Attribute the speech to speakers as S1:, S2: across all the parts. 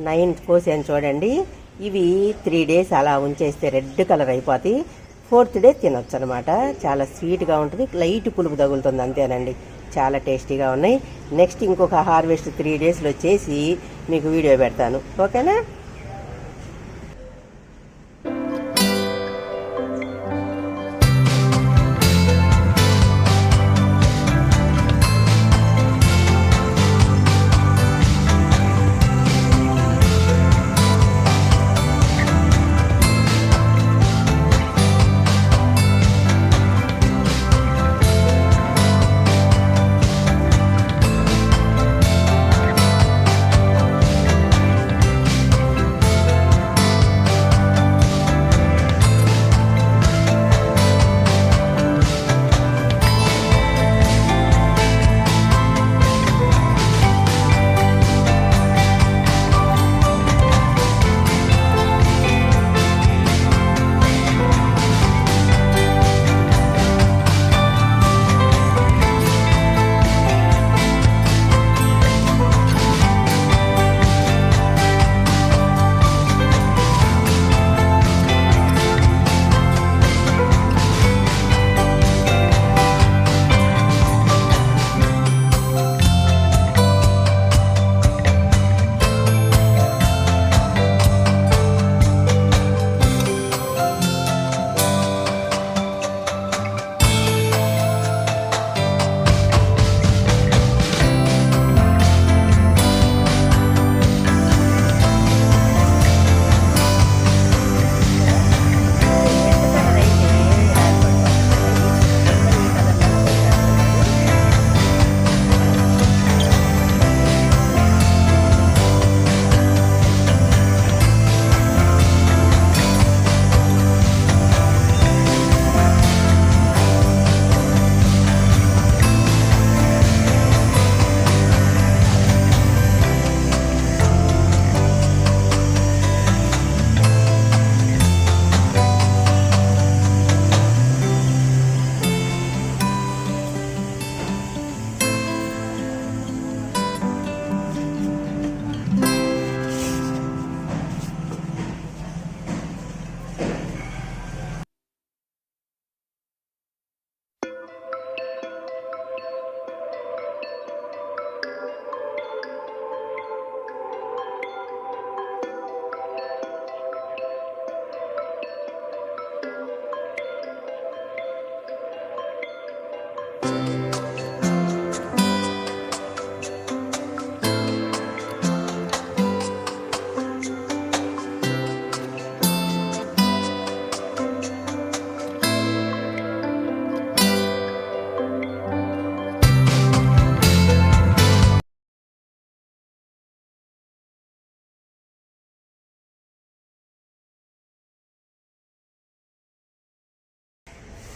S1: 9 కోసాను చూడండి. ఇవి 3 డేస్ అలా ఉంచేస్తే రెడ్ కలర్ అయిపోతాయి. 4th డే తినొచ్చు అనమాట. చాలా స్వీట్గా ఉంటుంది, లైట్ పులుపు తగులుతుంది అంతేనండి. చాలా టేస్టీగా ఉన్నాయి. నెక్స్ట్ ఇంకొక హార్వెస్ట్ 3 డేస్లో చేసి మీకు వీడియో పెడతాను, ఓకేనా?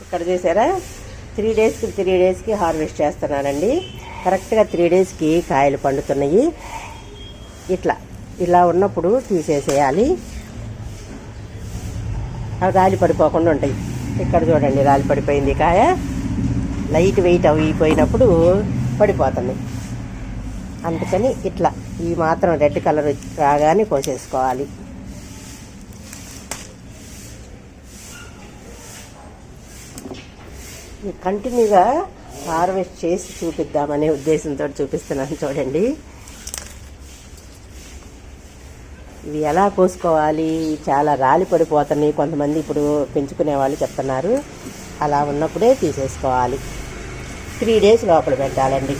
S1: ఇక్కడ చూసారా, 3 డేస్కి హార్వెస్ట్ చేస్తున్నానండి. కరెక్ట్గా 3 డేస్కి కాయలు పండుతున్నాయి. ఇలా ఉన్నప్పుడు తీసేసేయాలి. అవి రాలి పడిపోకుండా ఉంటాయి. ఇక్కడ చూడండి, రాలి పడిపోయింది కాయ. లైట్ వెయిట్ అయిపోయినప్పుడు పడిపోతున్నాయి. అందుకని ఈ మాత్రం రెడ్ కలర్ రాగానే కోసేసుకోవాలి. కంటిన్యూగా హార్వెస్ట్ చేసి చూపిద్దామనే ఉద్దేశంతో చూపిస్తున్నాను చూడండి. ఇవి ఎలా కోసుకోవాలి, చాలా రాలి పడిపోతున్నాయి. కొంతమంది ఇప్పుడు పెంచుకునే వాళ్ళు చెప్తున్నారు. అలా ఉన్నప్పుడే తీసేసుకోవాలి. 3 డేస్ లోపల పెట్టాలండి.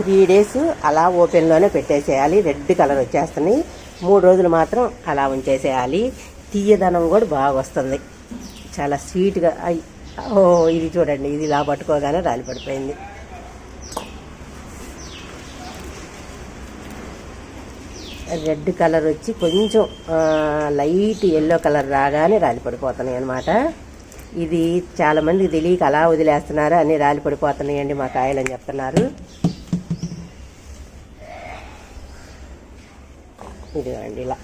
S1: త్రీ డేస్ అలా ఓపెన్లోనే పెట్టేసేయాలి. రెడ్ కలర్ వచ్చేస్తున్నాయి. 3 రోజులు మాత్రం అలా ఉంచేసేయాలి. తీయదనం కూడా బాగా వస్తుంది, చాలా స్వీట్గా. ఇది చూడండి, ఇది ఇలా పట్టుకోగానే రాలి పడిపోయింది. రెడ్ కలర్ వచ్చి కొంచెం లైట్ ఎల్లో కలర్ రాగానే రాలి పడిపోతున్నాయి అన్నమాట. ఇది చాలామందికి తెలియక అలా వదిలేస్తున్నారు, అన్నీ రాలి పడిపోతున్నాయండి మా కాయలు అని చెప్తున్నారు. ఇదిగోండి ఇలా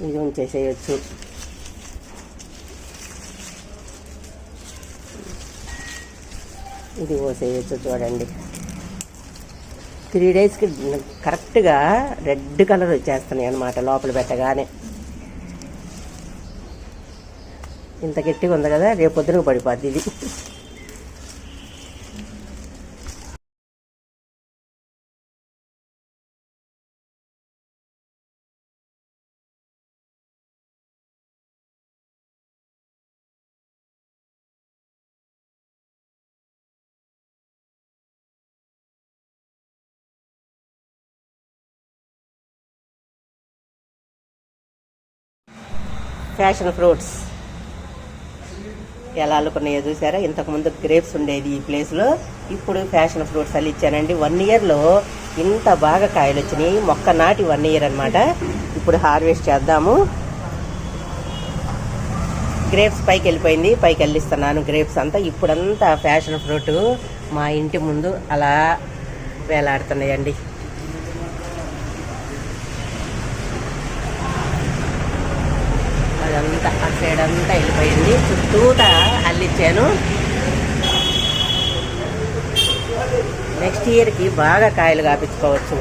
S1: ఇది ఉంచేసేయచ్చు. ఇది పోసేయచ్చు. చూడండి 3 డేస్కి కరెక్ట్గా రెడ్ కలర్ వచ్చేస్తున్నాయి అన్నమాట లోపల పెట్టగానే. ఇంత గట్టిగా ఉంది కదా, రేపు పొద్దునకు పడిపోద్ది ఇది. ఫ్యాషన్ ఫ్రూట్స్ ఎలా అల్లుకున్నాయో చూసారా. ఇంతకుముందు గ్రేప్స్ ఉండేది ఈ ప్లేస్లో, ఇప్పుడు ఫ్యాషన్ ఫ్రూట్స్ అల్లిచ్చానండి. 1 ఇయర్లో ఇంత బాగా కాయలు వచ్చినాయి. మొక్క నాటి 1 ఇయర్ అనమాట. ఇప్పుడు హార్వెస్ట్ చేద్దాము. గ్రేప్స్ పైకి వెళ్ళిపోయింది, పైకి వెళ్ళిస్తున్నాను గ్రేప్స్ అంతా. ఇప్పుడంతా ఫ్యాషన్ ఫ్రూట్ మా ఇంటి ముందు అలా వేలాడుతున్నాయండి. అదంతా ఆ సైడ్ అంతా వెళ్ళిపోయింది. చుట్టూతా అల్లిచ్చాను. నెక్స్ట్ ఇయర్కి బాగా కాయలు కాపించుకోవచ్చు.